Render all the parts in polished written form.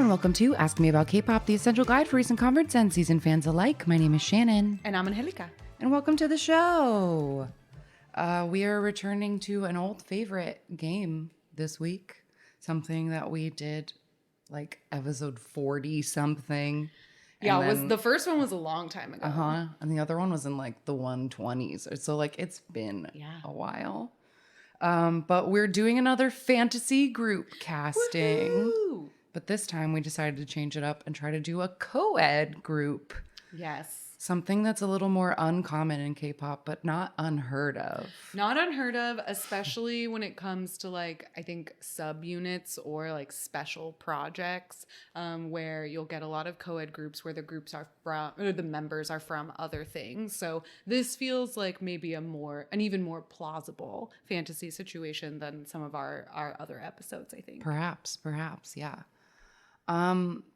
and welcome to Ask Me About K-Pop, the essential guide for recent converts and seasoned fans alike. My name is Shannon. And I'm Angelica. And welcome to the show. We are returning to an old favorite game this week. Something that we did like episode 40 something. Yeah, the first one was a long time ago. And the other one was in like the 120s. So like it's been a while. But we're doing another fantasy group casting. Woo-hoo! But this time we decided to change it up and try to do a co-ed group. Yes. Something that's a little more uncommon in K-pop, but not unheard of. Not unheard of, especially when it comes to like, I think subunits or like special projects where you'll get a lot of co-ed groups where the groups are from, or the members are from other things. So this feels like maybe an even more plausible fantasy situation than some of our other episodes, I think. Perhaps, yeah.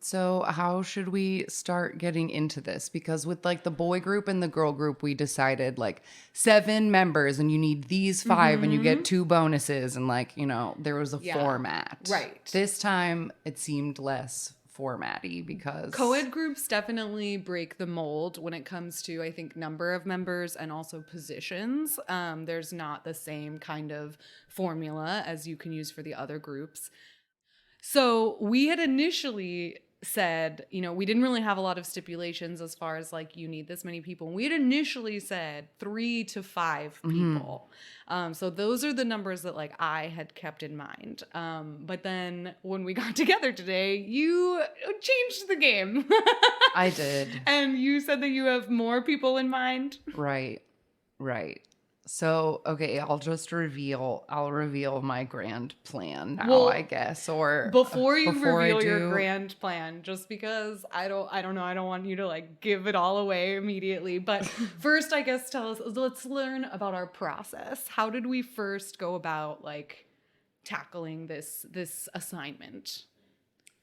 So how should we start getting into this? Because with like the boy group and the girl group, we decided like 7 members and you need these 5 and you get 2 bonuses and like, you know, there was a format. Right. This time it seemed less formatty because co-ed groups definitely break the mold when it comes to, I think, number of members and also positions. There's not the same kind of formula as you can use for the other groups. So we had initially said, you know, we didn't really have a lot of stipulations as far as like you need this many people. We had initially said 3 to 5 people. So those are the numbers that like I had kept in mind. But then when we got together today, you changed the game. I did. And you said that you have more people in mind. Right. So, okay, I'll reveal my grand plan now, I guess. Or before you reveal your grand plan, just because I don't know, I don't want you to like give it all away immediately. But first, I guess let's learn about our process. How did we first go about like tackling this assignment?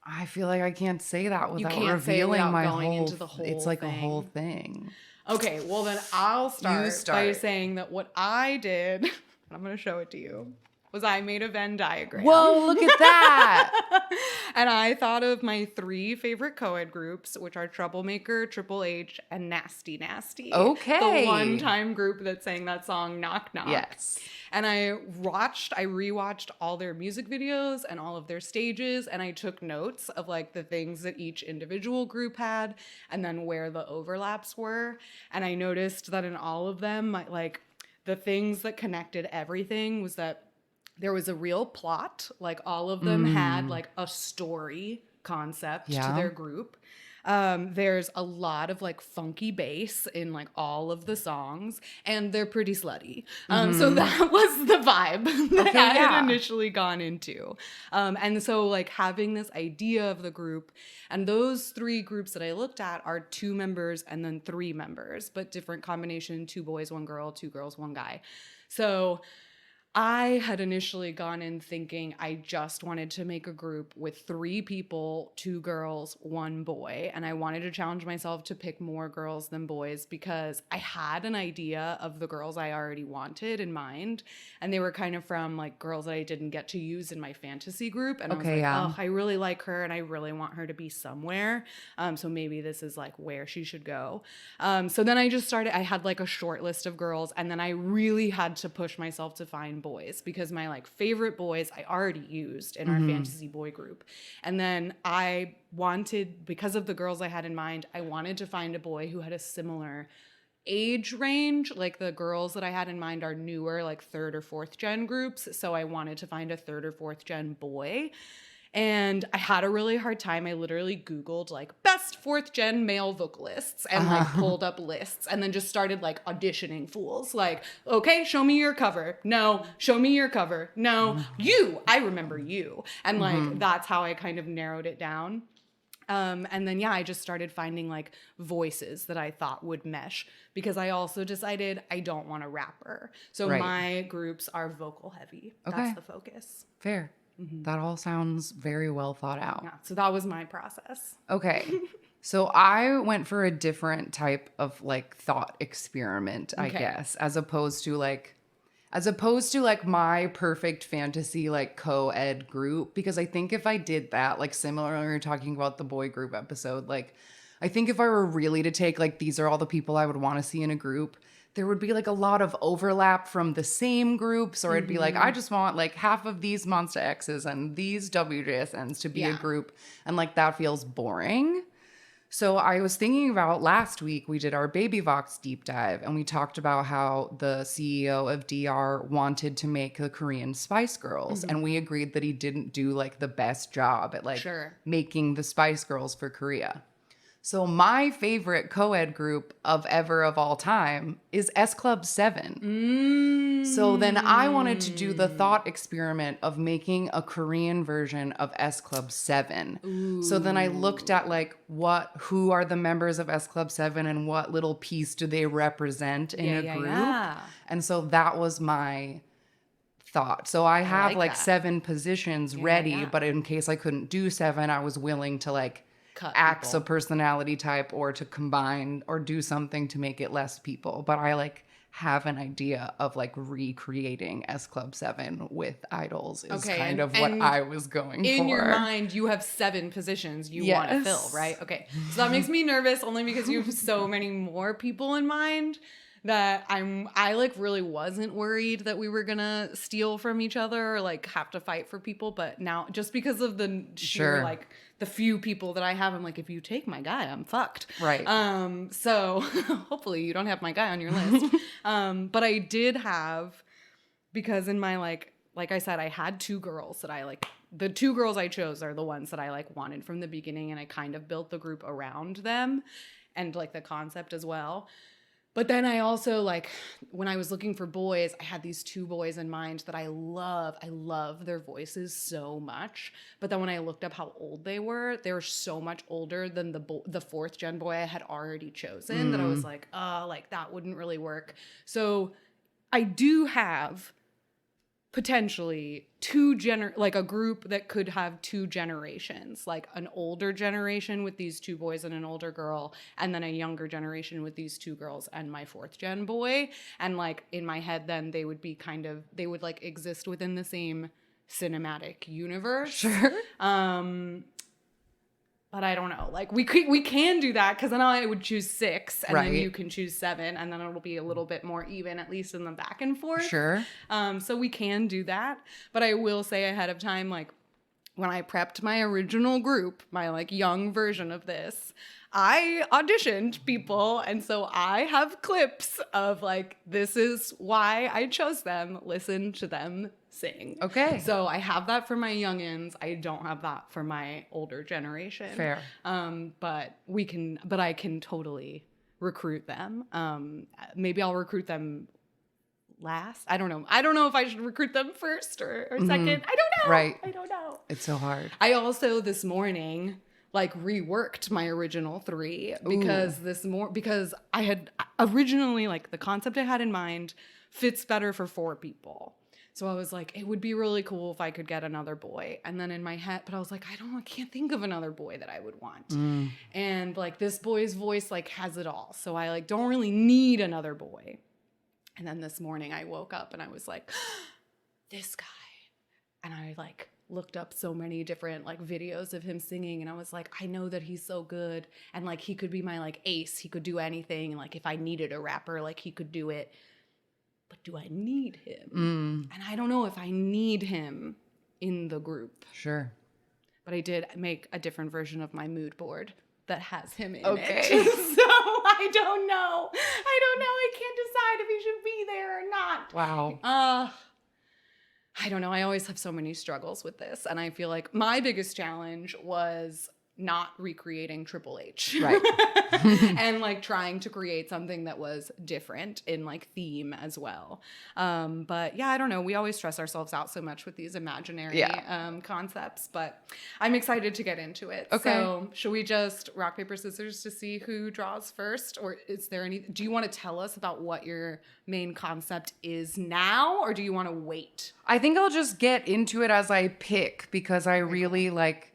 I feel like I can't say that without you can't revealing say it without my going whole. Into the whole it's like thing. a whole thing. Okay, well then I'll start by start. saying that what I did, and I'm going to show it to you, was I made a Venn diagram. Whoa, look at that! And I thought of my 3 favorite co-ed groups, which are Troublemaker, Triple H, and Nasty Nasty. Okay. The one-time group that sang that song Knock Knock. Yes. And I rewatched all their music videos and all of their stages, and I took notes of like the things that each individual group had and then where the overlaps were. And I noticed that in all of them, like the things that connected everything was that there was a real plot. Like all of them had like a story concept to their group. There's a lot of like funky bass in like all of the songs, and they're pretty slutty. So that was the vibe that I had initially gone into. And so like having this idea of the group, and those 3 groups that I looked at are 2 members and then 3 members, but different combination, 2 boys, 1 girl, 2 girls, 1 guy. So I had initially gone in thinking I just wanted to make a group with 3 people, 2 girls, 1 boy. And I wanted to challenge myself to pick more girls than boys because I had an idea of the girls I already wanted in mind. And they were kind of from like girls that I didn't get to use in my fantasy group. And I was like, oh, I really like her and I really want her to be somewhere. So maybe this is like where she should go. So then I just started, I had like a short list of girls, and then I really had to push myself to find boys because my like favorite boys I already used in our fantasy boy group. And then I wanted, because of the girls I had in mind, I wanted to find a boy who had a similar age range. Like the girls that I had in mind are newer, like 3rd or 4th gen groups. So I wanted to find a 3rd or 4th gen boy. And I had a really hard time. I literally Googled like best 4th gen male vocalists and like pulled up lists and then just started like auditioning fools. Like, okay, show me your cover. No, show me your cover. No, I remember you. And like, that's how I kind of narrowed it down. And then, I just started finding like voices that I thought would mesh because I also decided I don't want a rapper. So my groups are vocal heavy. Okay. That's the focus. Fair. That all sounds very well thought out. Yeah, so that was my process. Okay. So I went for a different type of like thought experiment, I guess, as opposed to like As opposed to like my perfect fantasy like co-ed group, because I think if I did that, like similar we were talking about the boy group episode, like I think if I were really to take like these are all the people I would want to see in a group, there would be like a lot of overlap from the same groups, or it'd be like I just want like half of these Monster X's and these WJSNs to be a Yeah. group, and like that feels boring. So I was thinking about last week, we did our Baby Vox deep dive, and we talked about how the CEO of DR wanted to make the Korean Spice Girls. And we agreed that he didn't do like the best job at like Sure. making the Spice Girls for Korea. So my favorite co-ed group of all time is S Club 7. So then I wanted to do the thought experiment of making a Korean version of S Club 7. So then I looked at like who are the members of S Club 7 and what little piece do they represent in a group. Yeah. And so that was my thought. So I have like like that. 7 positions ready, yeah. but in case I couldn't do 7, I was willing to like Cut axe a people. personality type or to combine or do something to make it less people. But I like have an idea of like recreating S Club 7 with idols is Okay, kind and- of what and I was going for. In your mind, you have 7 positions you want to Yes. fill, right? Okay. So that makes me nervous only because you have so many more people in mind that I like really wasn't worried that we were gonna steal from each other or like have to fight for people. But now just because of the sheer Sure. like the few people that I have, I'm like, if you take my guy, I'm fucked. Right. So hopefully you don't have my guy on your list. But I did have, because in my like I said, I had 2 girls that I like. The 2 girls I chose are the ones that I like wanted from the beginning, and I kind of built the group around them and like the concept as well. But then I also like, when I was looking for boys, I had these 2 boys in mind that I love. I love their voices so much. But then when I looked up how old they were so much older than the 4th gen boy I had already chosen that I was like, like that wouldn't really work. So I do have potentially like a group that could have 2 generations, like an older generation with these 2 boys and an older girl, and then a younger generation with these 2 girls and my 4th gen boy. And like in my head, then they would be they would like exist within the same cinematic universe. Sure. But I don't know. Like we can do that, because then I would choose 6, and then Right. you can choose 7, and then it'll be a little bit more even, at least in the back and forth. Sure. So we can do that. But I will say ahead of time, like when I prepped my original group, my like young version of this, I auditioned people, and so I have clips of like, this is why I chose them. Listen to them sing. Okay. So I have that for my youngins. I don't have that for my older generation. Fair. But I can totally recruit them. Maybe I'll recruit them last. I don't know. I don't know if I should recruit them first or second. I don't know. Right. I don't know. It's so hard. I also this morning like reworked my original 3 because because I had originally like the concept I had in mind fits better for 4 people. So I was like, it would be really cool if I could get another boy. And then in my head, but I was like, I can't think of another boy that I would want. And like this boy's voice like has it all. So I like don't really need another boy. And then this morning I woke up and I was like, this guy. And I like looked up so many different like videos of him singing, and I was like, I know that he's so good, and like he could be my like ace. He could do anything, and like if I needed a rapper, like he could do it. But do I need him? And I don't know if I need him in the group. Sure. But I did make a different version of my mood board that has him in Okay. it. So I don't know. I can't decide if he should be there or not. Wow. I don't know. I always have so many struggles with this. And I feel like my biggest challenge was not recreating Triple H. Right. And like trying to create something that was different in like theme as well. But yeah, I don't know. We always stress ourselves out so much with these imaginary concepts, but I'm excited to get into it. Okay. So should we just rock, paper, scissors to see who draws first? Or is there do you want to tell us about what your main concept is now, or do you want to wait? I think I'll just get into it as I pick, because I really like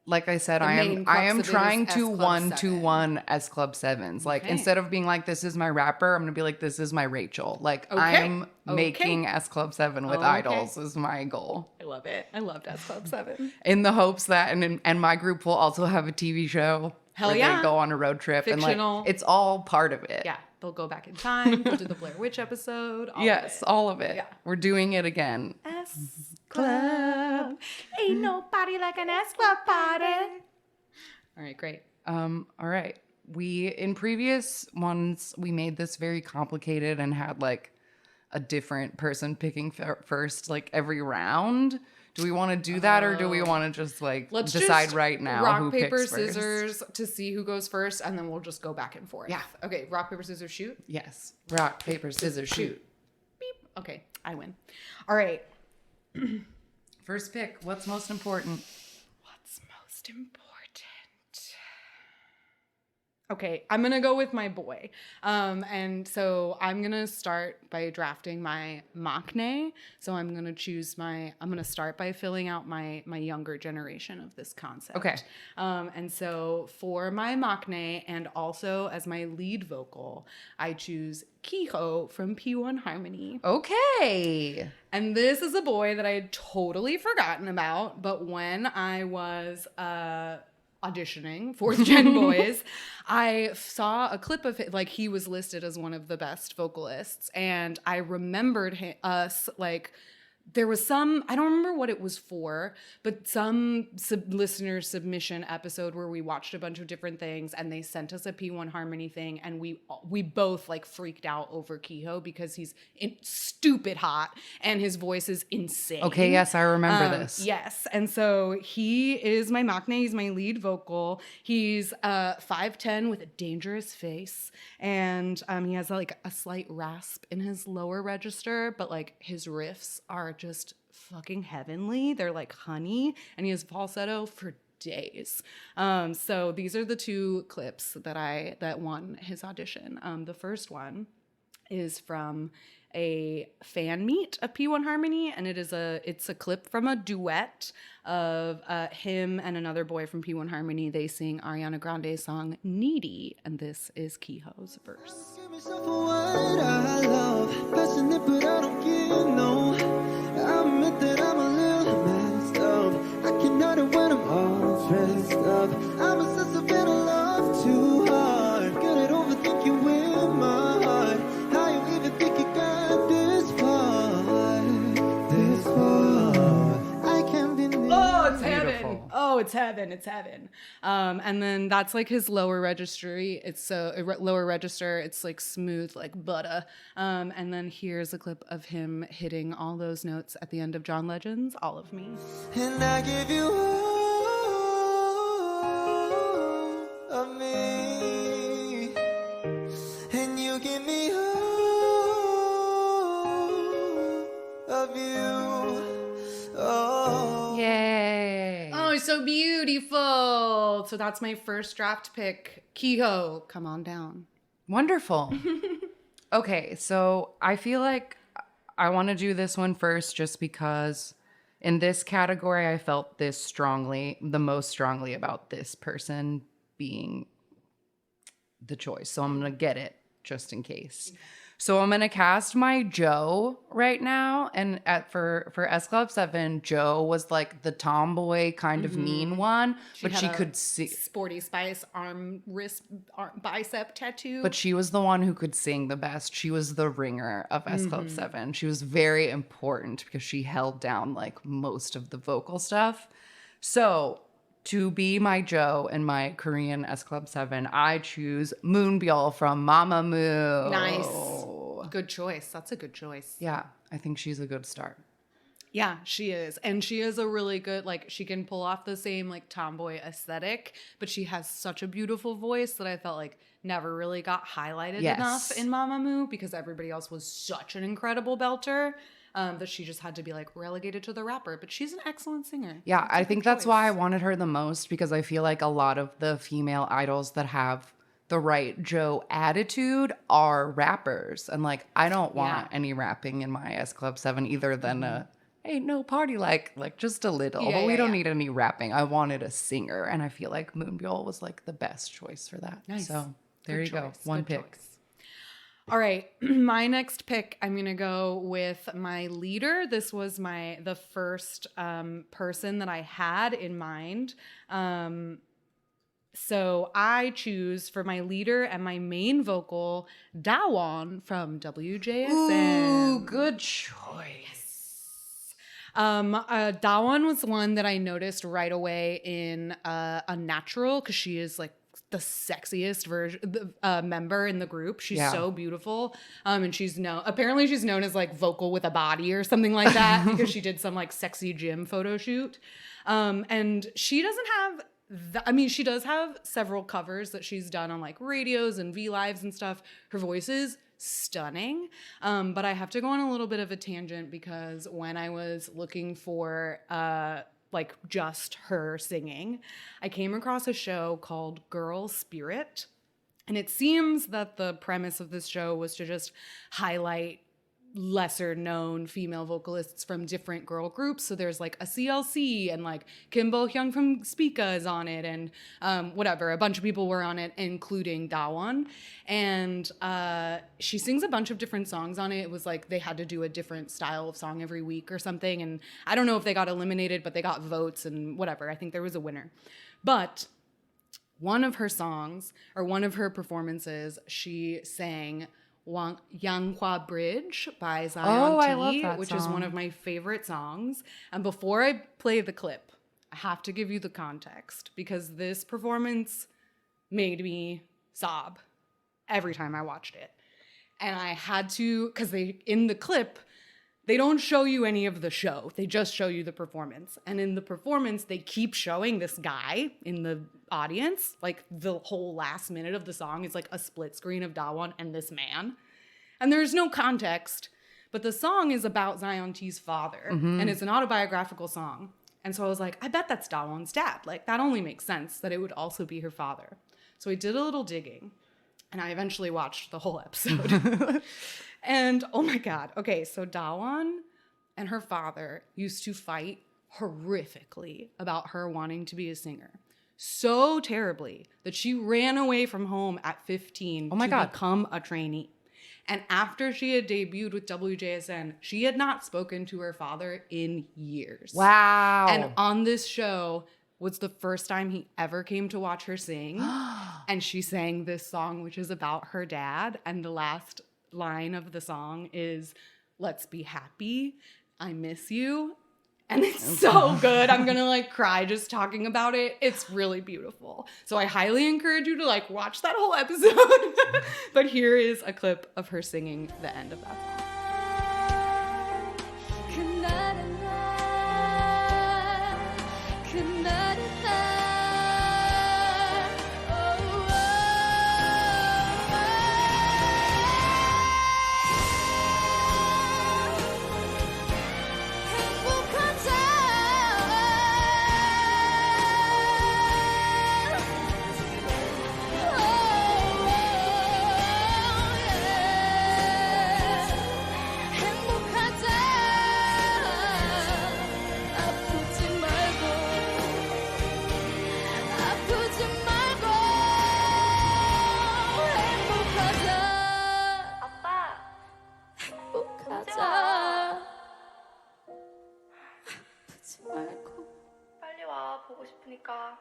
like I said, The I main am crux of it is trying S to Club 1-to-1 S Club 7s. Like, Okay. instead of being like, this is my rapper, I'm gonna be like, this is my Rachel. Like, Okay. I'm making S Club 7 with Okay. idols is my goal. I love it. I loved S Club 7. In the hopes that and my group will also have a TV show Hell where yeah. they go on a road trip Fictional. and like it's all part of it. Yeah, they'll go back in time. They'll do the Blair Witch episode. Yes, all of it. Yeah. We're doing it again. S Club. Ain't nobody like an S Club party. All right, great. All right. We in previous ones we made this very complicated and had like a different person picking first like every round. Do we want to do that or do we want to just like Let's decide just right now rock, who paper, picks first? scissors to see who goes first, and then we'll just go back and forth. Yeah. Okay, rock, paper, scissors, shoot. Yes. Rock, paper, scissors, shoot. Beep. Okay, I win. All right. First pick. What's most important? What's most important? Okay, I'm gonna go with my boy. And so I'm gonna start by drafting my maknae. So I'm gonna start by filling out my younger generation of this concept. Okay. And so for my maknae and also as my lead vocal, I choose Kiho from P1 Harmony. Okay. And this is a boy that I had totally forgotten about, but when I was auditioning fourth gen boys, I saw a clip of it, like he was listed as one of the best vocalists, and I remembered us like there was some, I don't remember what it was for, but some listener submission episode where we watched a bunch of different things and they sent us a P1 Harmony thing, and we both like freaked out over Kiho because he's stupid hot and his voice is insane. Okay, yes, I remember this. Yes, and so he is my maknae, he's my lead vocal. He's 5'10" with a dangerous face, and he has like a slight rasp in his lower register, but like his riffs are just fucking heavenly. They're like honey, and he has falsetto for days. So these are the two clips that won his audition. The first one is from a fan meet of P1 Harmony, and it's a clip from a duet of him and another boy from P1 Harmony. They sing Ariana Grande's song Needy, and this is Kiho's verse. Give myself a word I love, passionate but I don't give no. I admit that I'm a little messed up. I cannot it when I'm all dressed up. I'm obsessive and I love too hard. Good at overthinking with my heart. How you even think you got this far? This far. I can't believe. Oh, it's heaven. Beautiful. Oh, it's heaven. It's heaven. And then that's like his lower registry. It's lower register. It's like smooth, like butter. And then here's a clip of him hitting all those notes at the end of John Legend's All of Me. And I give you all of me, and you give me all of you. Oh, Yay. Oh, so beautiful. So that's my first draft pick. Kiho, come on down. Wonderful. Okay, so I feel like I want to do this one first just because in this category I felt the most strongly about this person being the choice. So I'm going to get it just in case. So I'm going to cast my Joe right now, and for S Club 7, Joe was like the tomboy kind of mean one, but she could see Sporty Spice bicep tattoo. But she was the one who could sing the best. She was the ringer of S Club 7. She was very important because she held down like most of the vocal stuff. So to be my Joe in my Korean S Club 7, I choose Moonbyul from Mamamoo. Nice. Good choice. That's a good choice. Yeah, I think she's a good start. Yeah, she is. And she is a really good, like, she can pull off the same, like, tomboy aesthetic, but she has such a beautiful voice that I felt like never really got highlighted enough in Mamamoo because everybody else was such an incredible belter that she just had to be, like, relegated to the rapper. But she's an excellent singer. Yeah, I think that's why I wanted her the most because I feel like a lot of the female idols that have the right Joe attitude are rappers. And, like, I don't want any rapping in my S Club 7 either than a ain't no party like just a little, but we don't need any rapping. I wanted a singer, and I feel like Moonbyul was like the best choice for that. Nice. So there Good you go. choice. One Good pick. choice. All right, my next pick, I'm gonna go with my leader. This was the first person that I had in mind. So I choose for my leader and my main vocal, Dawon from WJSN. Ooh, good choice. Dawon was one that I noticed right away in Unnatural, because she is like the sexiest member in the group. She's so beautiful. And apparently she's known as like vocal with a body or something like that because she did some like sexy gym photo shoot. And she doesn't have she does have several covers that she's done on like radios and V Lives and stuff. Her voice is stunning. But I have to go on a little bit of a tangent because when I was looking for like just her singing, I came across a show called Girl Spirit. And it seems that the premise of this show was to just highlight lesser known female vocalists from different girl groups. So there's like a CLC, and like Kim Bo Hyung from Spica is on it, and whatever, a bunch of people were on it, including Dawon. And she sings a bunch of different songs on it. It was like they had to do a different style of song every week or something, and I don't know if they got eliminated, but they got votes and whatever. I think there was a winner. But one of her songs, or one of her performances, she sang Yanghua Bridge by Zion T, I love that which song. is one of my favorite songs. And before I play the clip, I have to give you the context, because this performance made me sob every time I watched it. And I had to, because in the clip, they don't show you any of the show. They just show you the performance. And in the performance, they keep showing this guy in the audience. Like the whole last minute of the song is like a split screen of Dawon and this man. And there's no context, but the song is about Zion T's father. And it's an autobiographical song. And so I was like, I bet that's Dawon's dad. Like that only makes sense that it would also be her father. So I did a little digging, and I eventually watched the whole episode. And oh my God. Okay, so Dawon and her father used to fight horrifically about her wanting to be a singer. So terribly that she ran away from home at 15 to become a trainee. And after she had debuted with WJSN, she had not spoken to her father in years. Wow. And on this show was the first time he ever came to watch her sing. And she sang this song, which is about her dad. And the last line of the song is, "Let's be happy. I miss you." And it's so good. I'm gonna like cry just talking about it. It's really beautiful. So I highly encourage you to like watch that whole episode. But here is a clip of her singing the end of that song. 빨리 와, 보고 싶으니까.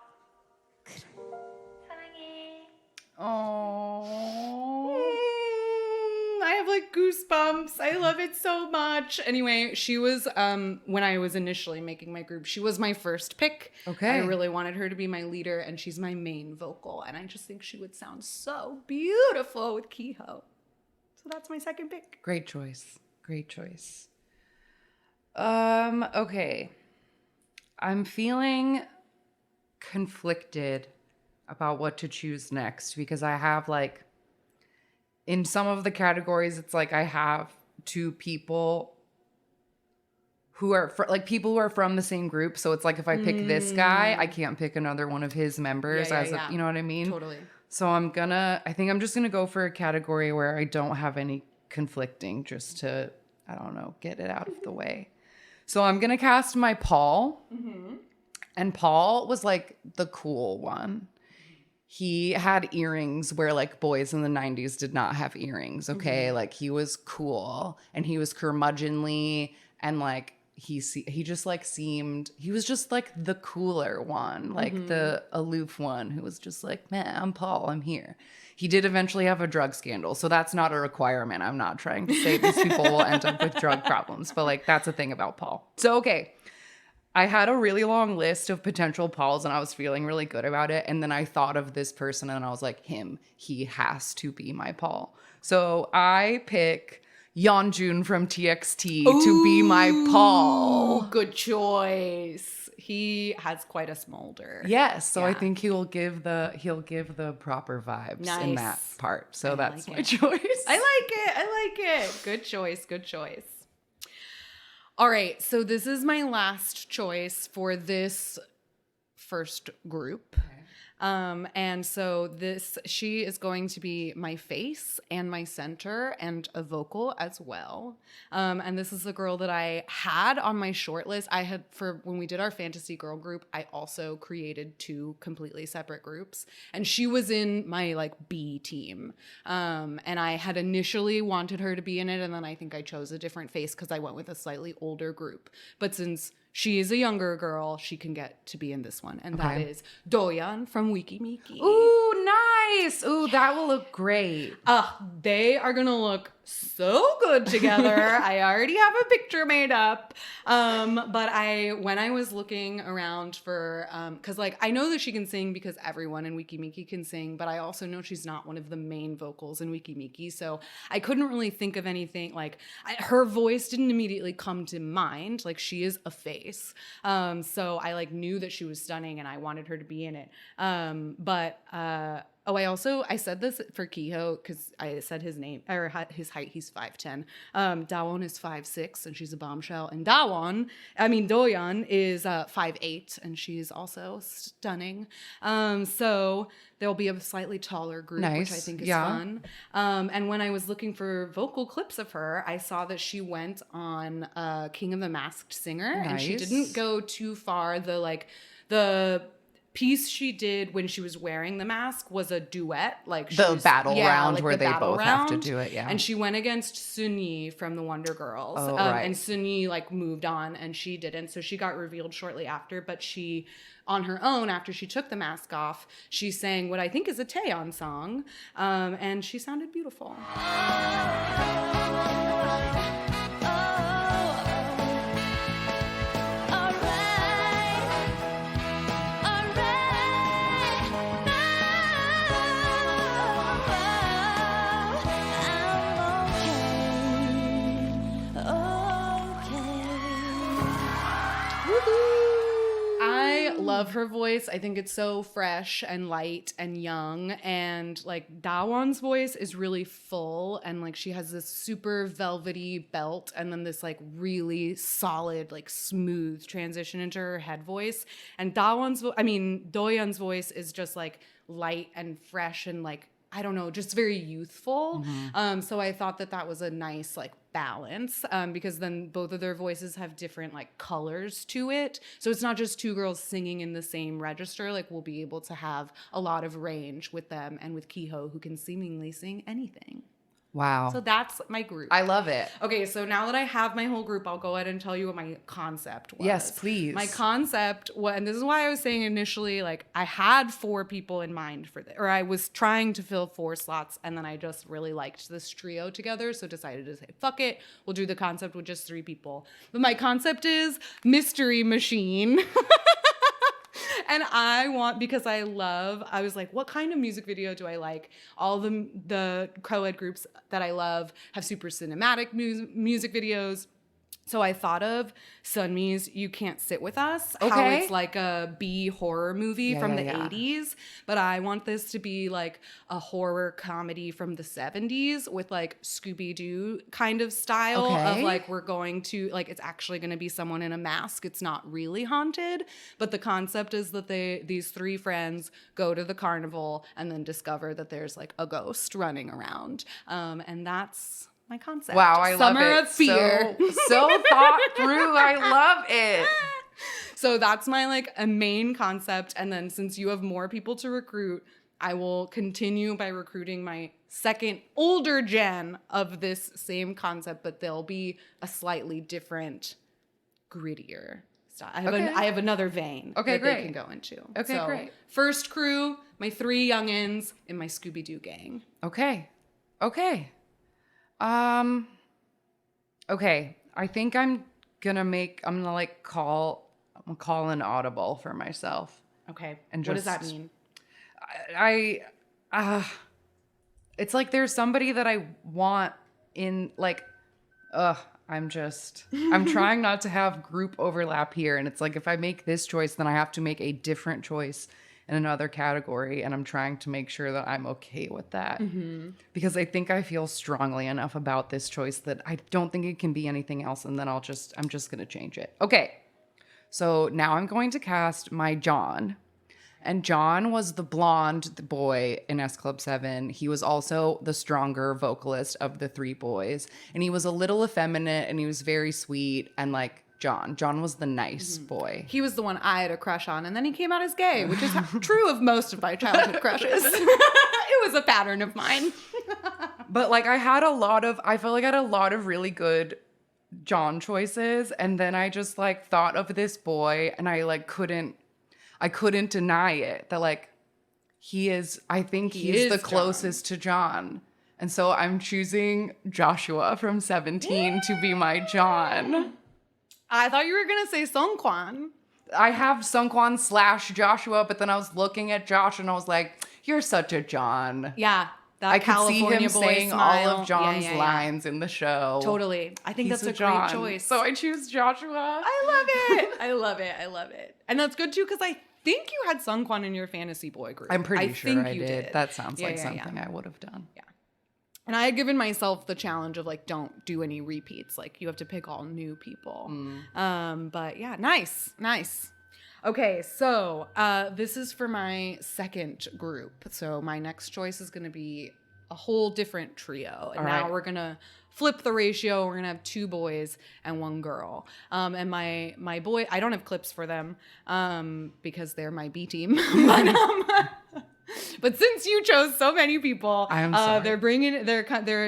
그래. 사랑해. Oh. I have like goosebumps. I love it so much. Anyway, she was, when I was initially making my group, she was my first pick. Okay. I really wanted her to be my leader, and she's my main vocal. And I just think she would sound so beautiful with Kehoe. So that's my second pick. Great choice. Great choice. Okay. I'm feeling conflicted about what to choose next, because I have like, in some of the categories, it's like I have two people who are people who are from the same group. So it's like if I pick this guy, I can't pick another one of his members you know what I mean? Totally. So I think I'm just gonna go for a category where I don't have any conflicting, just to, I don't know, get it out of the way. So I'm going to cast my Paul. And Paul was like the cool one. He had earrings where like boys in the 90s did not have earrings, okay? Like he was cool and he was curmudgeonly and like he just like seemed, he was just like the cooler one, like the aloof one who was just like, man, I'm Paul, I'm here. He did eventually have a drug scandal, so that's not a requirement. I'm not trying to say these people will end up with drug problems, but like that's a thing about Paul. So, okay. I had a really long list of potential Pauls and I was feeling really good about it. And then I thought of this person and I was like, he has to be my Paul. So I pick Yeonjun from TXT to be my Paul. Good choice. He has quite a smolder. Yes, so I Yeah. think he'll give the proper vibes in that Nice. part. So that's like my it. choice. I like it. Good choice. Good choice. All right. So this is my last choice for this first group. And so she is going to be my face and my center and a vocal as well. And this is a girl that I had on my short list. When we did our fantasy girl group, I also created 2 completely separate groups and she was in my like B team. And I had initially wanted her to be in it. And then I think I chose a different face because I went with a slightly older group. But since she is a younger girl, she can get to be in this one. And that is Doyeon from Wikimiki. Ooh, nice. Ooh, that will look great. They are going to look so good together. I already have a picture made up. But when I was looking around for, cause like I know that she can sing because everyone in Wikimiki can sing, but I also know she's not one of the main vocals in Wikimiki. So I couldn't really think of anything like her voice didn't immediately come to mind. Like she is a face. So I like knew that she was stunning and I wanted her to be in it. I said this for Kiho because I said his name or his height. He's 5'10". Dawon is 5'6" and she's a bombshell. And Doyeon is 5'8" and she's also stunning. So there'll be a slightly taller group, which I think is fun. And when I was looking for vocal clips of her, I saw that she went on King of the Masked Singer, and she didn't go too far. The piece she did when she was wearing the mask was a duet, like The battle round where they both have to round. do it, yeah. And she went against Sunyi from the Wonder Girls. Oh, right. And Sunyi like moved on and she didn't. So she got revealed shortly after, but she on her own, after she took the mask off, she sang what I think is a Taeyeon song. And she sounded beautiful. I love her voice. I think it's so fresh and light and young. And like Dawon's voice is really full and like she has this super velvety belt and then this like really solid, like smooth transition into her head voice. And Doyeon's voice is just like light and fresh and like, I don't know, just very youthful. So I thought that was a nice like balance because then both of their voices have different like colors to it. So it's not just 2 girls singing in the same register. Like we'll be able to have a lot of range with them and with Kiho, who can seemingly sing anything. Wow. So that's my group. I love it. Okay, so now that I have my whole group, I'll go ahead and tell you what my concept was. Yes, please. My concept, and this is why I was saying initially, like, I had 4 people in mind for this, or I was trying to fill 4 slots, and then I just really liked this trio together, so decided to say, fuck it, we'll do the concept with just 3 people. But my concept is Mystery Machine. And I was like, what kind of music video do I like? All the co-ed groups that I love have super cinematic music videos. So I thought of Sunmi's You Can't Sit With Us, how it's like a B horror movie from the 80s, but I want this to be like a horror comedy from the 70s with like Scooby-Doo kind of style of like we're going to, like it's actually going to be someone in a mask. It's not really haunted, but the concept is that these 3 friends go to the carnival and then discover that there's like a ghost running around. And that's my concept. Wow, I love Summer it. of Fear. So thought through. I love it. So that's my like a main concept. And then since you have more people to recruit, I will continue by recruiting my second older gen of this same concept, but they'll be a slightly different, grittier style. I have another vein Okay, that great. they can go into. Okay, So, great. First crew, my 3 youngins, and my Scooby-Doo gang. Okay. Okay. I think I'm gonna like call an audible for myself. Okay. And what does just- that mean? It's like there's somebody that I want in like, I'm trying not to have group overlap here. And it's like, if I make this choice, then I have to make a different choice in another category. And I'm trying to make sure that I'm okay with that because I think I feel strongly enough about this choice that I don't think it can be anything else. And then I'm just going to change it. Okay. So now I'm going to cast my John. And John was the blonde boy in S Club 7. He was also the stronger vocalist of the 3 boys. And he was a little effeminate and he was very sweet. And like John was the nice boy. He was the one I had a crush on, and then he came out as gay, which is true of most of my childhood crushes. It was a pattern of mine. But like I felt like I had a lot of really good John choices. And then I just like thought of this boy and I couldn't deny it that like I think he's the closest to John. And so I'm choosing Joshua from 17 to be my John. I thought you were going to say Songkwan. I have Sungkwan / Joshua, but then I was looking at Josh and I was like, you're such a John. Yeah. That I could see California him boy saying smile. all of John's Yeah. lines in the show. Totally. I think He's that's a John. great choice. So I choose Joshua. I love it. I love it. And that's good too, because I think you had Sungkwan in your fantasy boy group. I'm pretty sure think I you did. That sounds like Yeah. something I would have done. Yeah. And I had given myself the challenge of like, don't do any repeats. Like you have to pick all new people. But yeah, nice. Okay, so this is for my second group. So my next choice is going to be a whole different trio. And All now right. we're going to flip the ratio. We're going to have 2 boys and 1 girl. And my boy, I don't have clips for them because they're my B team. But since you chose so many people, I'm sorry. they're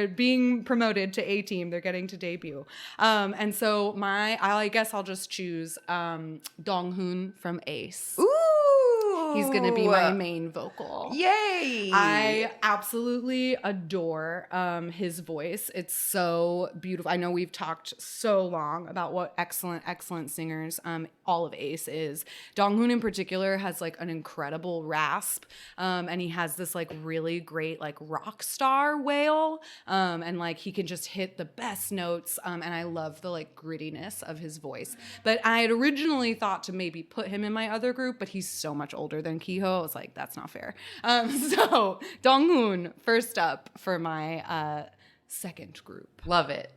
being promoted to A team. They're getting to debut. And so I guess I'll just choose Dong-hoon from Ace. Ooh. He's going to be my main vocal. Yay. I absolutely adore his voice. It's so beautiful. I know we've talked so long about what excellent singers all of Ace is. Dong-hoon in particular has like an incredible rasp, and he has this like really great like rock star wail, and like he can just hit the best notes, and I love the like grittiness of his voice. But I had originally thought to maybe put him in my other group, but he's so much older than Kiho. I was like, that's not fair. So Dong-hoon first up for my second group. Love it.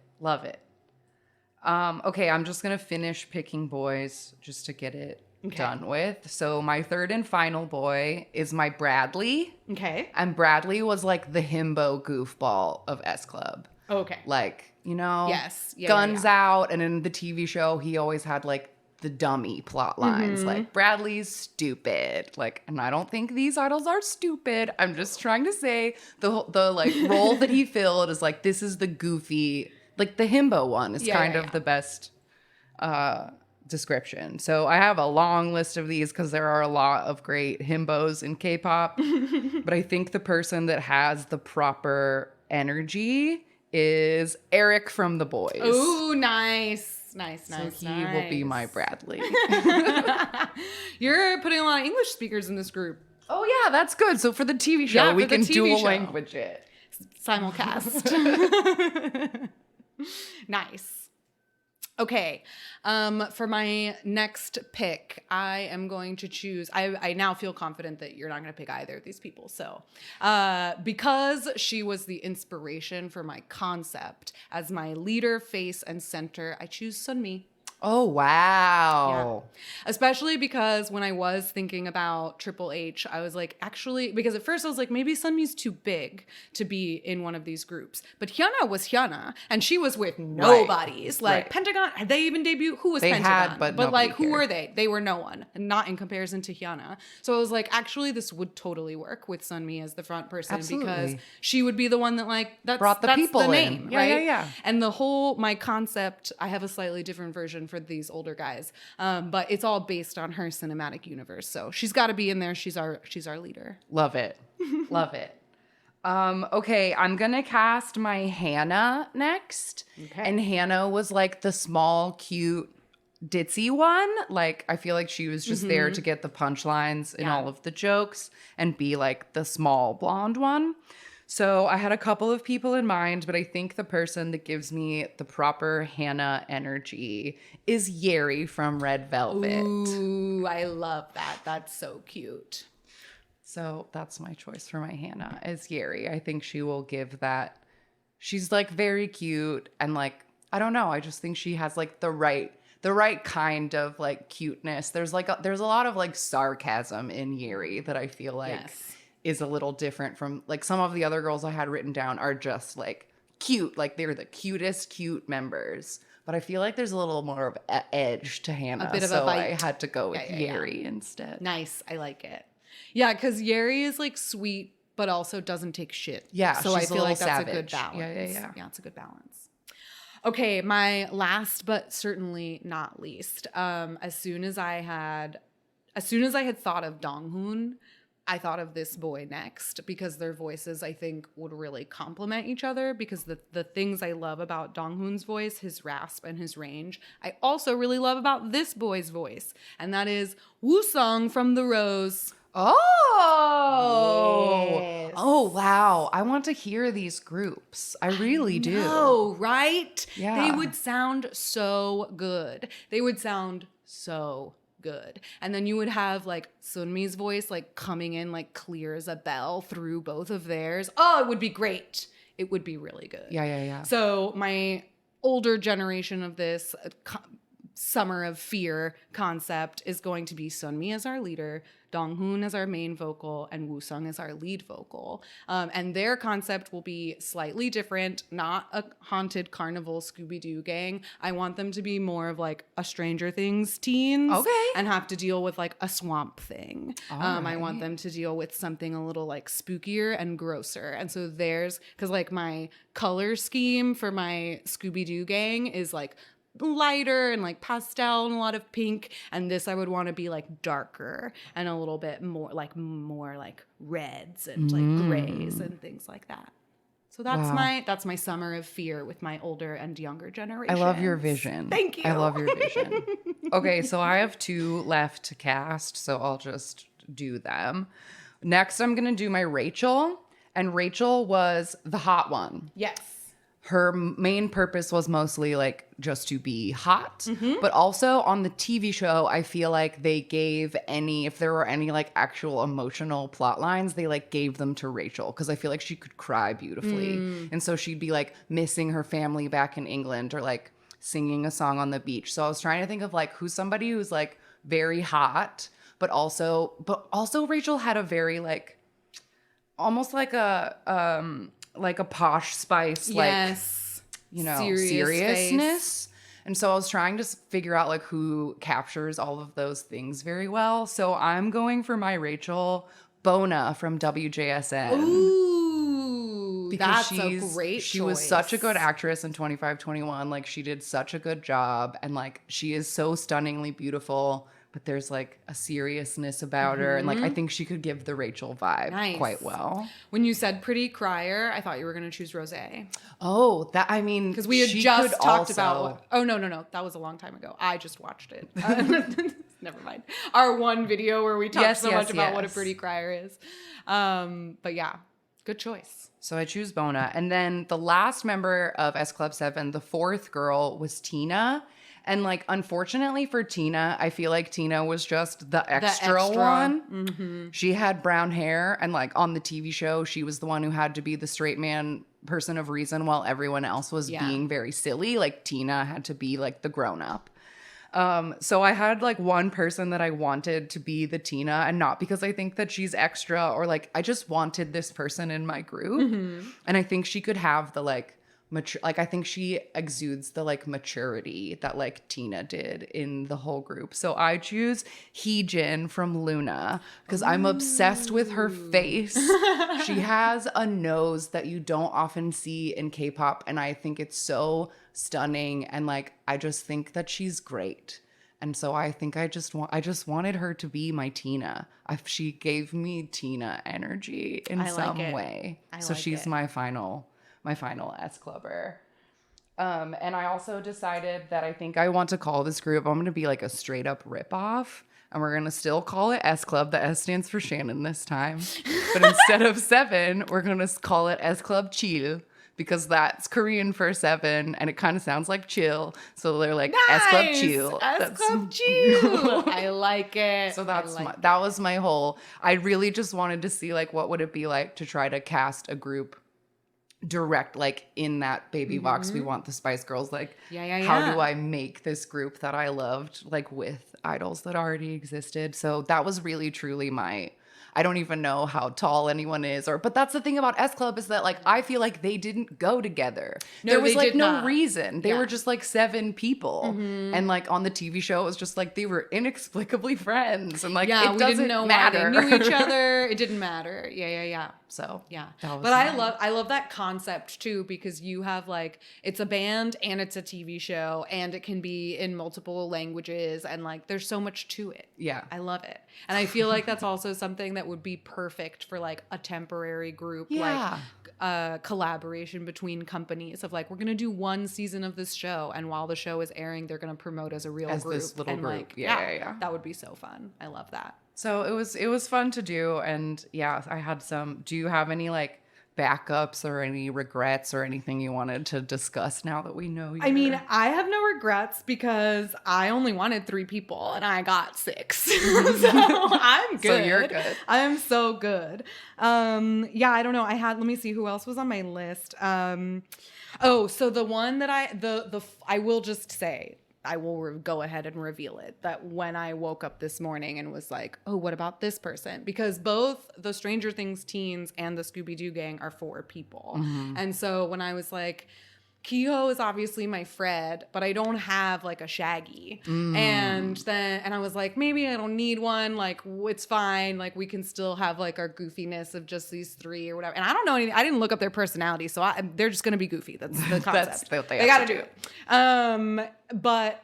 Okay, I'm just going to finish picking boys just to get it done with. So my third and final boy is my Bradley. Okay. And Bradley was like the himbo goofball of S Club. Okay. Like, you know, Yes. Yeah, guns yeah. out. And in the TV show, he always had like the dummy plot lines. Like, Bradley's stupid. Like, and I don't think these idols are stupid. I'm just trying to say the like role that he filled is like, this is the goofy, like the himbo one is kind of the best description. So I have a long list of these because there are a lot of great himbos in K-pop. But I think the person that has the proper energy is Eric from The Boys. Ooh, nice. So he will be my Bradley. You're putting a lot of English speakers in this group. Oh yeah, that's good. So for the TV show, Yeah, we for the can TV dual show. language it. Simulcast. Nice. Okay. For my next pick, I am going to choose. I now feel confident that you're not going to pick either of these people. So, because she was the inspiration for my concept as my leader, face, and center, I choose Sunmi. Oh, wow. Especially because when I was thinking about Triple H, I was like, actually, because at first I was like, maybe Sunmi's too big to be in one of these groups. But Hyuna was Hyuna, and she was with nobodies. Like Right. Pentagon, had they even debuted? Who was They Pentagon? had, but like, nobody who cared. were they? They were no one, and not in comparison to Hyuna. So I was like, actually, this would totally work with Sunmi as the front person because Absolutely. she would be the one that like Brought the that's people the in. name, Yeah, right? yeah, yeah. And the whole my concept, I have a slightly different version for these older guys, but it's all based on her cinematic universe. So she's got to be in there. She's our leader. Love it. Love it. Okay, I'm gonna cast my Hannah next. Okay. And Hannah was like the small, cute, ditzy one. Like, I feel like she was just there to get the punchlines in all of the jokes and be like the small blonde one. So I had a couple of people in mind, but I think the person that gives me the proper Hannah energy is Yeri from Red Velvet. Ooh, I love that. That's so cute. So that's my choice for my Hannah is Yeri. I think she will give that. She's like very cute and like, I don't know. I just think she has like the right kind of like cuteness. There's a lot of like sarcasm in Yeri that I feel like is a little different from like some of the other girls I had written down are just like cute. Like they're the cutest cute members. But I feel like there's a little more of edge to Hannah. A bit of so a bite. I had to go with Yeri instead. Nice. I like it. Yeah, because Yeri is like sweet, but also doesn't take shit. Yeah, so I she's a feel like little that's a good savage. balance. Yeah. Yeah, it's a good balance. Okay, my last but certainly not least. As soon as I had thought of Donghoon, I thought of this boy next because their voices I think would really complement each other because the things I love about Donghoon's voice, his rasp and his range, I also really love about this boy's voice, and that is Woosung from The Rose. Oh. Yes. Oh, wow. I want to hear these groups. I really do. Oh, right? Yeah. They would sound so good. They would sound so good. And then you would have like Sunmi's voice like coming in like clear as a bell through both of theirs. Oh, it would be great. It would be really good. Yeah. So my older generation of this Summer of Fear concept is going to be Sunmi as our leader, Donghoon as our main vocal, and Woosung as our lead vocal. And their concept will be slightly different, not a haunted carnival Scooby-Doo gang. I want them to be more of like a Stranger Things teens. Okay. And have to deal with like a swamp thing. I want them to deal with something a little like spookier and grosser. And so because like my color scheme for my Scooby-Doo gang is like lighter and like pastel and a lot of pink, and this I would want to be like darker and a little bit more like reds and like grays and things like that. So that's my Summer of Fear with my older and younger generation. I love your vision. Thank you. I love your vision. Okay, so I have 2 left to cast, so I'll just do them. Next, I'm going to do my Rachel, and Rachel was the hot one. Yes. Her main purpose was mostly like just to be hot, but also on the TV show, I feel like they gave if there were any like actual emotional plot lines, they like gave them to Rachel because I feel like she could cry beautifully. And so she'd be like missing her family back in England or like singing a song on the beach. So I was trying to think of like who's somebody who's like very hot, but also Rachel had a very like almost like a posh spice, Yes. seriousness. And so I was trying to figure out like who captures all of those things very well. So I'm going for my Rachel, Bona from WJSN. Ooh, Because that's a great she was such a good actress in 25-21. Like she did such a good job. And like she is so stunningly beautiful, but there's like a seriousness about her. And like I think she could give the Rachel vibe quite well. When you said Pretty Crier, I thought you were going to choose Rosé. Oh, Because we had she just could talked also- about. Oh, no. That was a long time ago. I just watched it. Never mind. Our one video where we talked much about what a Pretty Crier is. But yeah, good choice. So I choose Bona. And then the last member of S Club 7, the 4th girl, was Tina. And like, unfortunately for Tina, I feel like Tina was just the extra one. Mm-hmm. She had brown hair, and like on the TV show, she was the one who had to be the straight man person of reason while everyone else was being very silly. Like Tina had to be like the grown up. So I had like one person that I wanted to be the Tina, and not because I think that she's extra or like, I just wanted this person in my group. And I think she could have the like mature, like I think she exudes the like maturity that like Tina did in the whole group. So I choose Heejin from Luna because I'm obsessed with her face. She has a nose that you don't often see in K-pop, and I think it's so stunning, and like I just think that she's great. And so I think I just wanted her to be my Tina. She gave me Tina energy in some way. So she's my final S clubber. And I also decided that I think I want to call this group, I'm going to be like a straight up ripoff. And we're going to still call it S Club. The S stands for Shannon this time. But instead of 7, we're going to call it S Club Chill, because that's Korean for 7 and it kind of sounds like chill. So they're like S Club Chill. S Club Chill. I like it. So that was my whole, I really just wanted to see like what would it be like to try to cast a group direct, like in that baby box we want the Spice Girls, like how do I make this group that I loved like with idols that already existed. So that was really truly my, I don't even know how tall anyone is, but that's the thing about S Club is that like I feel like they didn't go together. No, there was they like did no not. reason. They were just like 7 people, and like on the TV show it was just like they were inexplicably friends, and like it doesn't matter. Why they knew each other. It didn't matter. Yeah. So yeah, that was but I love that concept too, because you have like, it's a band and it's a TV show and it can be in multiple languages, and like there's so much to it. Yeah, I love it. And I feel like that's also something that would be perfect for like a temporary group, like collaboration between companies of like, we're gonna do 1 season of this show, and while the show is airing they're gonna promote as a real group, this little and group. like that would be so fun. I love that. So it was fun to do, and yeah, I had some. Do you have any like backups or any regrets or anything you wanted to discuss now that we know you? I mean, I have no regrets because I only wanted 3 people and I got 6. So I'm good. So you're good. I am so good. Yeah, I don't know. Let me see who else was on my list. So the one that I will just say, I will go ahead and reveal it, that when I woke up this morning and was like, oh, what about this person? Because both the Stranger Things teens and the Scooby-Doo gang are 4 people. And so when I was like, Kehoe is obviously my Fred, but I don't have like a Shaggy. And I was like, maybe I don't need one. Like, it's fine. Like, we can still have like our goofiness of just these 3 or whatever. And I don't know anything. I didn't look up their personality, so they're just gonna be goofy. That's the concept. That's what they gotta do it. But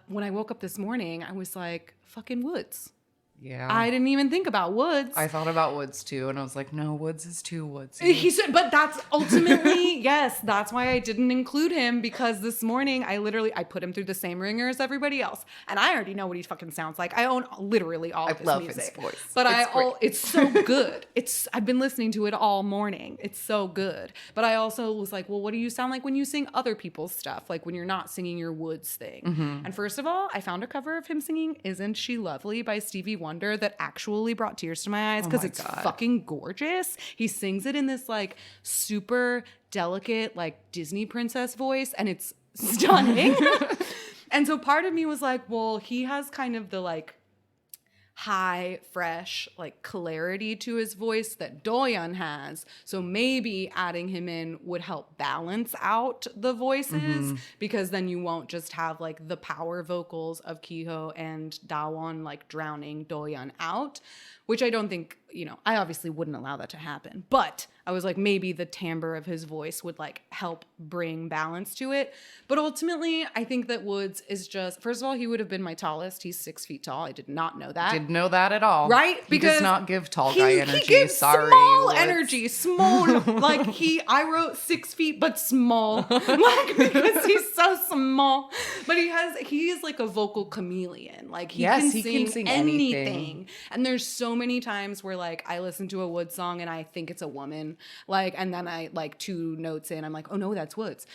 when I woke up this morning, I was like, fucking Woods. Yeah. I didn't even think about Woods. I thought about Woods too, and I was like, no, Woods is too woodsy. He said, but that's ultimately, yes, that's why I didn't include him, because this morning I put him through the same ringer as everybody else, and I already know what he fucking sounds like. I own literally all of his music. I love his voice. But it's so good. I've been listening to it all morning. It's so good. But I also was like, well, what do you sound like when you sing other people's stuff? Like when you're not singing your Woods thing. And first of all, I found a cover of him singing Isn't She Lovely by Stevie Wonder that actually brought tears to my eyes, because it's fucking gorgeous. He sings it in this like super delicate like Disney princess voice, and it's stunning. And so part of me was like, well, he has kind of the like high, fresh, like clarity to his voice that Doyeon has. So maybe adding him in would help balance out the voices, because then you won't just have like the power vocals of Kehoe and Dawon like drowning Doyeon out, which I don't think, I obviously wouldn't allow that to happen. But I was like, maybe the timbre of his voice would like help bring balance to it. But ultimately, I think that Woods is just, first of all, he would have been my tallest. He's 6 feet tall. I did not know that. Didn't know that at all. Right? He does not give tall guy energy. He gives Sorry, small Woods. energy. Small. Like I wrote 6 feet, but small. Like, because he's so small. But he is like a vocal chameleon. Like he can sing anything. And there's so many times where like I listen to a Woods song and I think it's a woman. Like, and then I like 2 notes in, I'm like, oh no, that's Woods.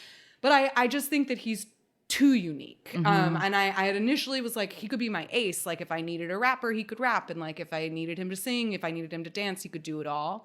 But I just think that he's too unique. And I had initially was like, he could be my ace. Like if I needed a rapper, he could rap. And like if I needed him to sing, if I needed him to dance, he could do it all.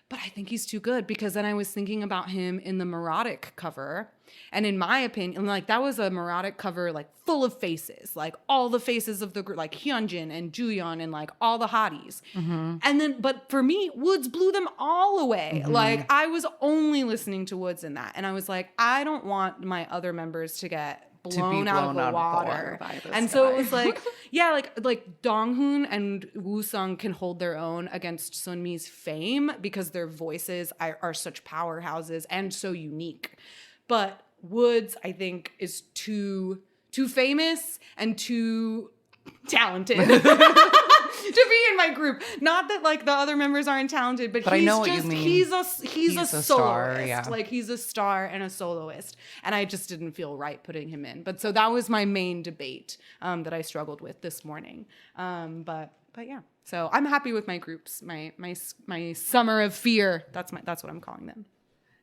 but I think he's too good, because then I was thinking about him in the Neurotic cover. And in my opinion, like, that was a Neurotic cover, like, full of faces, like all the faces of the group, like Hyunjin and Juyeon and like all the hotties. And then, but for me, Woods blew them all away. Like, I was only listening to Woods in that. And I was like, I don't want my other members to get blown out of the water. By this And so guy. it was like, yeah, like Donghoon and Woo-sung can hold their own against Sunmi's fame because their voices are such powerhouses and so unique. But Woods, I think, is too famous and too talented to be in my group. Not that like the other members aren't talented, but I he's know what just you mean. he's a star, soloist. yeah. Like, he's a star and a soloist, and I just didn't feel right putting him in. But so that was my main debate that I struggled with this morning. But yeah, so I'm happy with my groups. My summer of fear. That's what I'm calling them.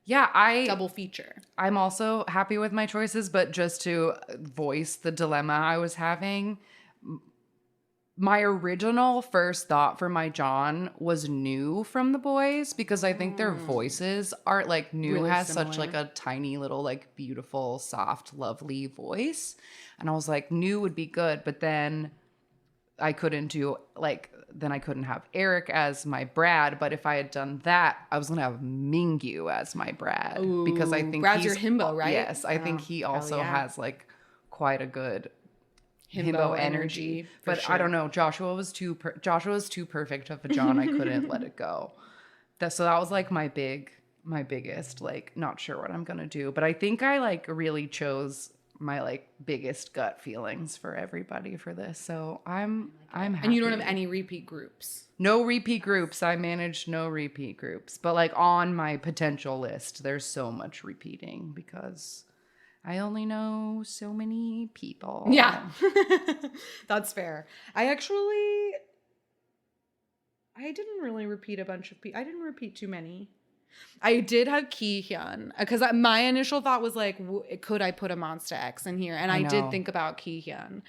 Yeah, Double feature. I'm also happy with my choices, but just to voice the dilemma I was having, my original first thought for my John was New from the boys, because I think their voices are like, New Really has such similar. like a tiny little like beautiful, soft, lovely voice. And I was like, New would be good, but then I couldn't have Eric as my Brad. But if I had done that, I was gonna have Mingyu as my Brad, because I think Brad's he's your himbo, right? Yes, I think he hell also yeah. has like quite a good Himbo energy, for but sure. I don't know. Joshua was too perfect of a John. I couldn't let it go. So that was like my biggest, like, not sure what I'm gonna do. But I think I like really chose my like biggest gut feelings for everybody for this. So I'm happy. And you don't have any repeat groups. No repeat groups. I managed no repeat groups. But like on my potential list, there's so much repeating because I only know so many people. Yeah, that's fair. I didn't really repeat a bunch of people. I didn't repeat too many. I did have Ki-hyun, because my initial thought was like, could I put a Monsta X in here? And I did know. think about Ki-hyun.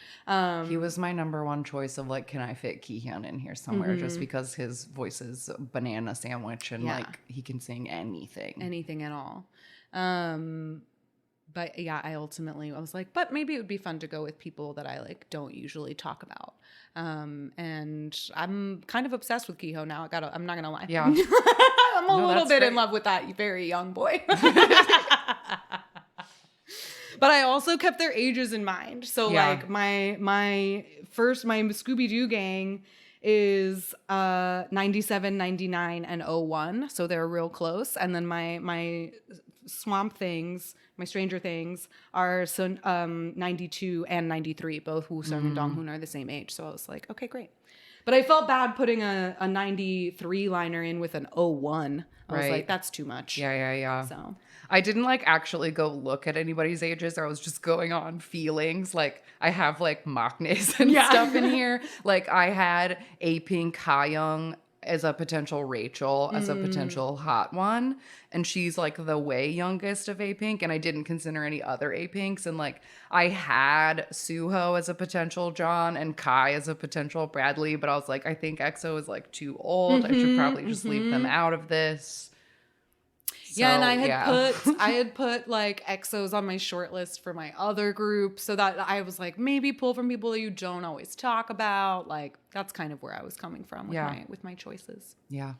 He was my number one choice of like, can I fit Ki-hyun in here somewhere? Just because his voice is a banana sandwich and Yeah. like he can sing anything. Anything at all. But yeah, I was like, but maybe it would be fun to go with people that I like don't usually talk about. And I'm kind of obsessed with Kiho now. I'm not gonna lie. Yeah. I'm a little that's bit in great. love with that very young boy. But I also kept their ages in mind. So Yeah. like my Scooby-Doo gang is 97, 99, and 01. So they're real close. And then my Swamp Things, my Stranger Things are 92 and 93. Both Woo-sung and Donghoon are the same age. So I was like, okay, great. But I felt bad putting a 93 liner in with an 01. I was Right. like, that's too much. Yeah. So I didn't like actually go look at anybody's ages. I was just going on feelings. Like I have like maknaes and Yeah. stuff in here. Like I had A-Pink Ha-young as a potential Rachel, as a potential hot one. And she's like the way youngest of A-Pink. And I didn't consider any other A-Pinks. And like I had Suho as a potential John and Kai as a potential Bradley. But I was like, I think EXO is like too old. I should probably just leave them out of this. yeah, and So, I had put like EXOs on my short list for my other group, so that I was like, maybe pull from people that you don't always talk about. Like that's kind of where I was coming from with my choices. Yeah.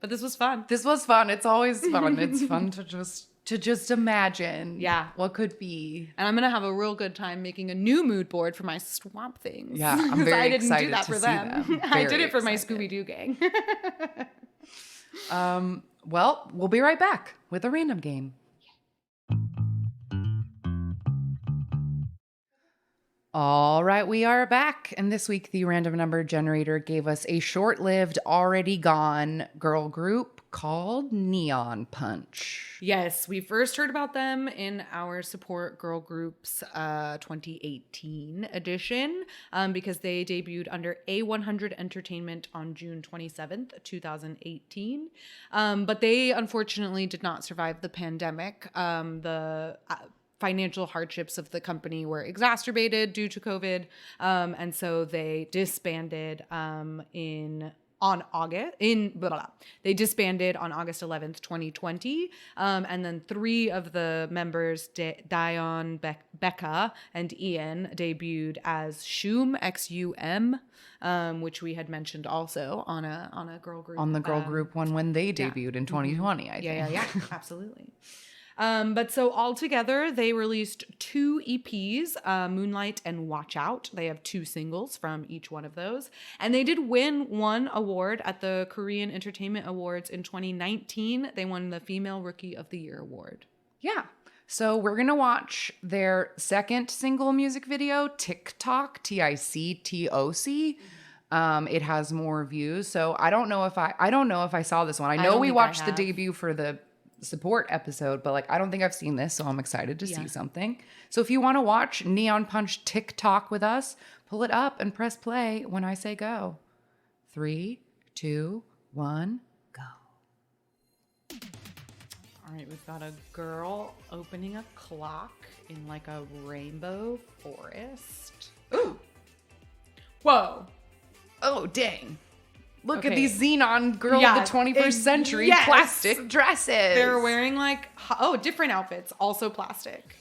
But this was fun. This was fun. It's always fun. It's fun to just imagine what could be. And I'm gonna have a real good time making a new mood board for my Swamp Things. Yeah, I'm 'Cause very I didn't excited do that to for see them. them. I did Very it for my excited. Scooby-Doo gang. Well, we'll be right back with a random game. All right, we are back. And this week, the random number generator gave us a short-lived, already gone girl group called Neon Punch. Yes, we first heard about them in our Support Girl Groups 2018 edition because they debuted under A100 Entertainment on June 27th, 2018. But they unfortunately did not survive the pandemic. The financial hardships of the company were exacerbated due to COVID. And so they disbanded in They disbanded on August 11th, 2020. And then 3 of the members, Dion, Becca, and Ian, debuted as Shum, Xum, which we had mentioned also on a girl group. On the girl group one when they debuted in 2020, I think. Yeah, absolutely. But so altogether, they released 2 EPs, Moonlight and Watch Out. They have 2 singles from each one of those. And they did win 1 award at the Korean Entertainment Awards in 2019. They won the Female Rookie of the Year award. Yeah. So we're going to watch their second single music video, TikTok, TICTOC. It has more views. So I don't know if I saw this one. I know we watched the debut for the support episode, but like I don't think I've seen this, so I'm excited to see something. So if you want to watch Neon Punch TikTok with us, pull it up and press play when I say go. 3, 2, 1, go. All right, we've got a girl opening a clock in like a rainbow forest. Ooh. Whoa. Oh, dang. Look Okay. at these Xenon girl of the 21st century yes. plastic dresses. They're wearing like, different outfits, also plastic.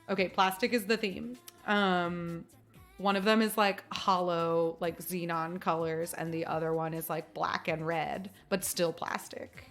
Okay, plastic is the theme. One of them is like hollow, like xenon colors, and the other one is like black and red, but still plastic.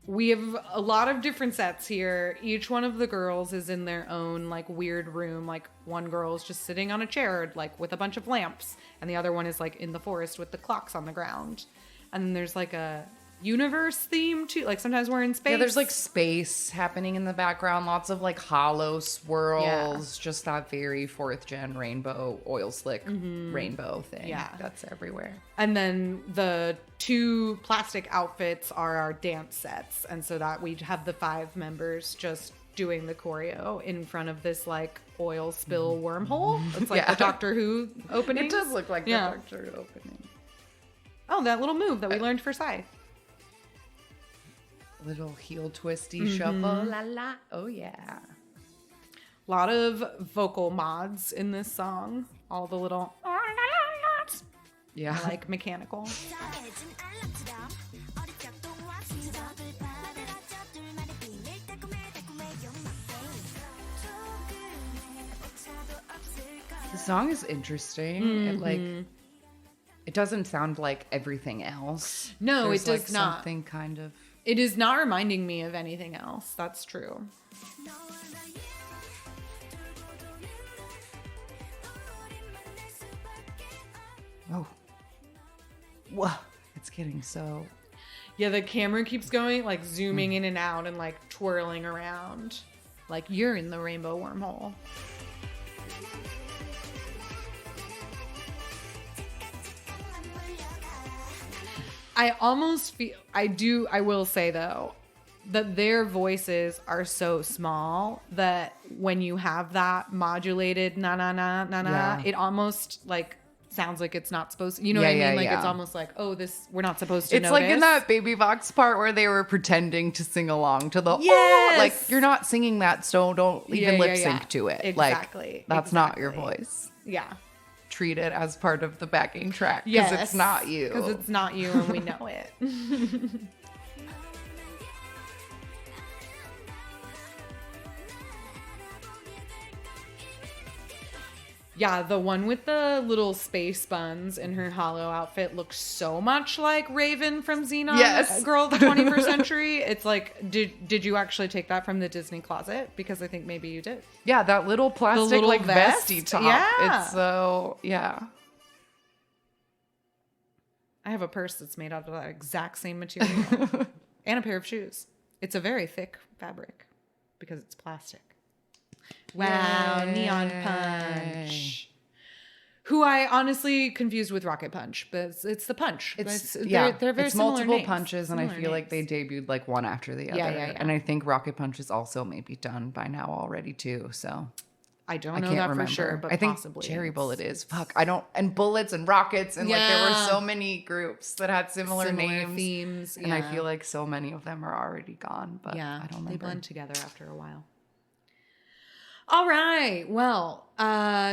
We have a lot of different sets here. Each one of the girls is in their own like weird room. Like one girl is just sitting on a chair, like with a bunch of lamps, and the other one is like in the forest with the clocks on the ground. And then there's like a universe theme too. Like sometimes we're in space. Yeah, there's like space happening in the background. Lots of like hollow swirls. Just that very 4th gen rainbow, oil slick rainbow thing. Yeah. That's everywhere. And then the 2 plastic outfits are our dance sets. And so that we have the 5 members just doing the choreo in front of this like oil spill wormhole. It's like the Doctor Who opening. It does look like the Doctor Who opening. Oh, that little move that we learned for Psy. Little heel twisty shuffle. La la. Oh, yeah. A lot of vocal mods in this song. All the little Yeah. like mechanical. The song is interesting. It doesn't sound like everything else. No, There's it does like not. Something kind of. It is not reminding me of anything else. That's true. Oh. Whoa. It's getting so. Yeah, the camera keeps going, like zooming in and out and like twirling around. Like you're in the rainbow wormhole. I almost feel, I will say though, that their voices are so small that when you have that modulated na na na na na, Yeah. it almost like sounds like it's not supposed to, you know what I mean? Like it's almost like, oh, this, we're not supposed to It's notice. like in that Baby Vox part where they were pretending to sing along to the Yes! like you're not singing that, so don't even lip sync to it. Exactly. Like that's not your voice. Yeah. Treat it as part of the backing track because it's not you. Because it's not you and we know it. Yeah, the one with the little space buns in her hollow outfit looks so much like Raven from Xenon. Yes. Girl of the 21st Century. It's like, did you actually take that from the Disney closet? Because I think maybe you did. Yeah, that little plastic little like vest? vesty top. Yeah. It's so I have a purse that's made out of that exact same material. And a pair of shoes. It's a very thick fabric because it's plastic. Wow, Yay. Neon Punch. Who I honestly confused with Rocket Punch, but it's the Punch. They're very it's similar multiple names. punches, and I Similar feel like they names. debuted like one after the other. Yeah. And I think Rocket Punch is also maybe done by now already too. So I don't I know can't that remember. for sure, but I think possibly Cherry it's- Bullet is. Fuck, I don't. And Bullets and Rockets and like there were Yeah. so many groups that had similar names, themes, and I feel like so many of them are already gone. But I don't remember. they blend together after a while. All right. Well,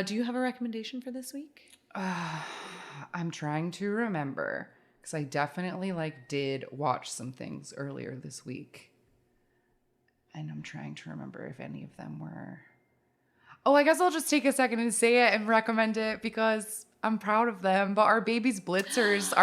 do you have a recommendation for this week? I'm trying to remember because I definitely did watch some things earlier this week. And I'm trying to remember if any of them were. Oh, I guess I'll just take a second and say it and recommend it because I'm proud of them. But our baby blitzers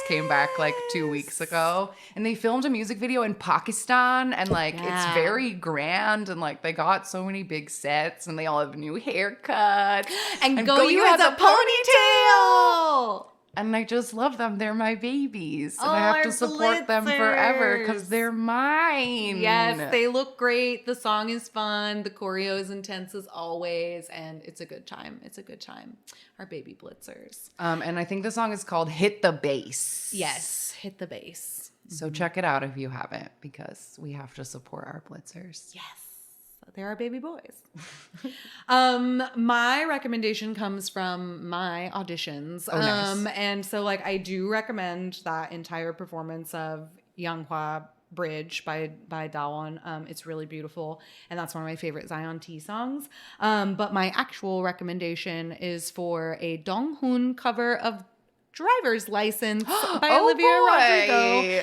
came back 2 weeks ago, and they filmed a music video in Pakistan, and it's very grand, and they got so many big sets, and they all have new haircuts. And Go-You has a ponytail. And I just love them. They're my babies. And Oh, I have our to support them forever because blitzers. they're mine. Yes, they look great. The song is fun. The choreo is intense as always. And it's a good time. It's a good time. Our baby blitzers. And I think the song is called Hit the Bass. Yes, hit the bass. So check it out if you haven't, because we have to support our blitzers. Yes. They're our baby boys. My recommendation comes from my auditions. Oh, nice. And so I do recommend that entire performance of Yanghwa Bridge by Dawon. It's really beautiful. And that's one of my favorite Zion T songs. But my actual recommendation is for a Donghoon cover of Driver's License by Olivia Rodrigo.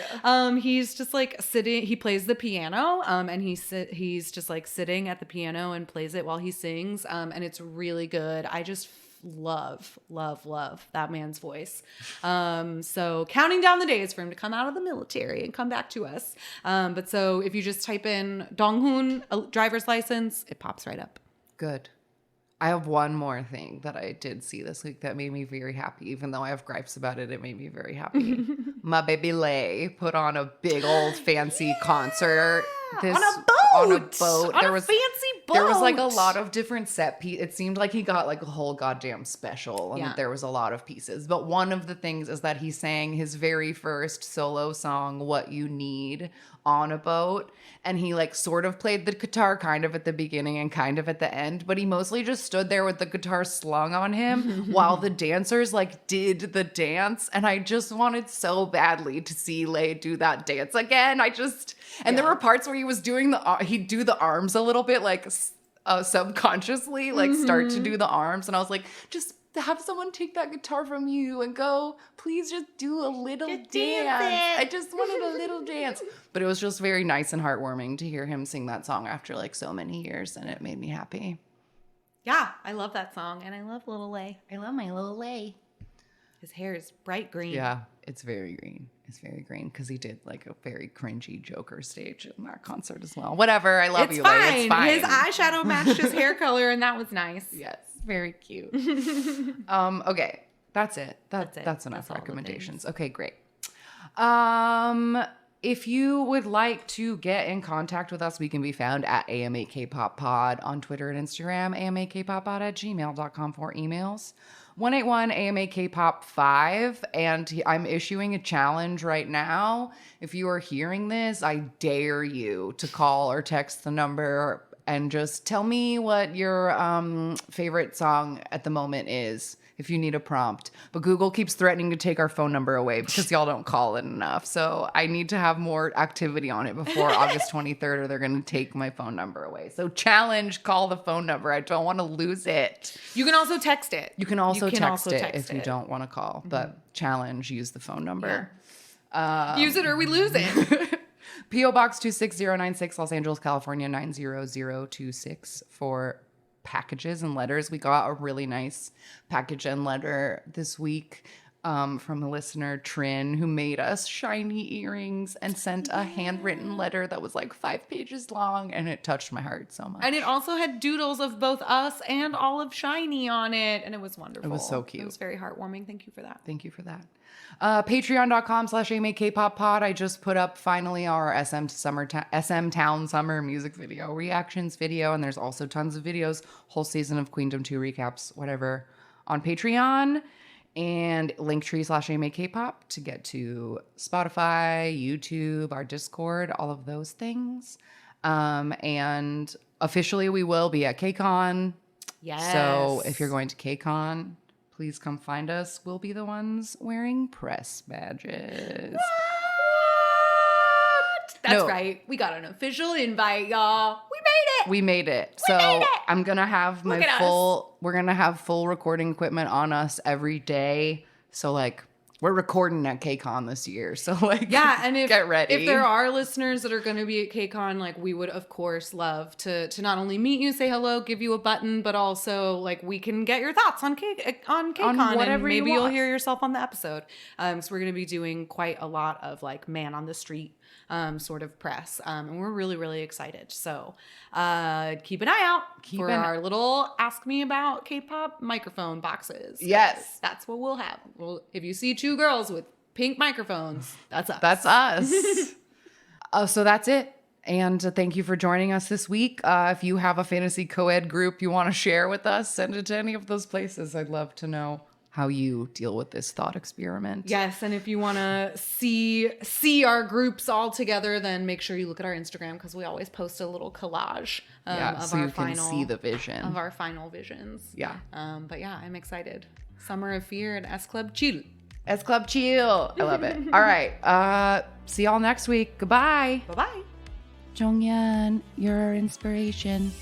He's just sitting, he plays the piano, and he's just sitting at the piano and plays it while he sings. And it's really good. I just love that man's voice. So counting down the days for him to come out of the military and come back to us. But so if you just type in Donghoon Driver's License, it pops right up. Good. I have one more thing that I did see this week that made me very happy. Even though I have gripes about it, it made me very happy. My baby Lay put on a big old fancy concert. On a boat. There was fancy boat. There was a lot of different set pieces. It seemed like he got a whole goddamn special, and there was a lot of pieces. But one of the things is that he sang his very first solo song, "What You Need," on a boat, and he sort of played the guitar kind of at the beginning and kind of at the end, but he mostly just stood there with the guitar slung on him while the dancers did the dance, and I just wanted so badly to see Lay do that dance again. And there were parts where he was doing he'd do the arms a little bit subconsciously, start to do the arms, and I was like, just have someone take that guitar from you and go, please just do a little dance. I just wanted a little dance. But it was just very nice and heartwarming to hear him sing that song after so many years, and it made me happy. Yeah, I love that song, and I love Little Lay. I love my little Lay. His hair is bright green. Yeah, it's very green. It's very green because he did a very cringy Joker stage in that concert as well. Whatever, I love you, Lay. It's fine. His eyeshadow matched his hair color, and that was nice. Yes, very cute. Okay, that's it. That's enough recommendations. Okay, great. If you would like to get in contact with us, we can be found at AMAK Pop Pod on Twitter and Instagram, amakpoppod@gmail.com for emails. 181 AMAK Pop 5, and I'm issuing a challenge right now. If you are hearing this, I dare you to call or text the number and just tell me what your favorite song at the moment is, if you need a prompt. But Google keeps threatening to take our phone number away because y'all don't call it enough. So I need to have more activity on it before August 23rd, or they're going to take my phone number away. So challenge, call the phone number. I don't want to lose it. You can also text it. You can also text it if you don't want to call. But challenge, use the phone number. Yeah. Use it or we lose it. P.O. Box 26096, Los Angeles, California, 90026 for packages and letters. We got a really nice package and letter this week from a listener, Trin, who made us shiny earrings and sent a handwritten letter that was 5 pages long, and it touched my heart so much. And it also had doodles of both us and Olive Shiny on it, and it was wonderful. It was so cute. It was very heartwarming. Thank you for that. Thank you for that. Patreon.com/AMAKPopPod. I just put up finally our SM Town Summer music video reactions video, and there's also tons of videos, whole season of Queendom 2 recaps, whatever, on Patreon, and Linktree/AMAKPop to get to Spotify, YouTube, our Discord, all of those things. And officially we will be at KCON. Yes. So if you're going to KCON, please come find us. We'll be the ones wearing press badges. What? That's right. We got an official invite, y'all. We made it. We made it. So I'm going to have my full we're going to have full recording equipment on us every day. So like we're recording at KCON this year. So like, yeah, and get ready. If there are listeners that are going to be at KCON, like we would of course love to not only meet you, say hello, give you a button, but also like we can get your thoughts on KCON, whatever and maybe you you'll want. hear yourself on the episode. So we're going to be doing quite a lot of like man on the street sort of press, and we're really, really excited. So keep an eye out for our little Ask Me About K-pop microphone boxes. Yes. That's what we'll have. Well, if you see two girls with pink microphones, that's us. That's us. So that's it. And thank you for joining us this week. If you have a fantasy co-ed group you want to share with us, send it to any of those places. I'd love to know how you deal with this thought experiment. Yes, and if you want to see our groups all together, then make sure you look at our Instagram because we always post a little collage of so our you can see the vision of our final visions. Yeah. But yeah, I'm excited. Summer of Fear and S Club Chill. S Club Chill. I love it. All right. See y'all next week. Goodbye. Bye bye. Jonghyun, you're our inspiration.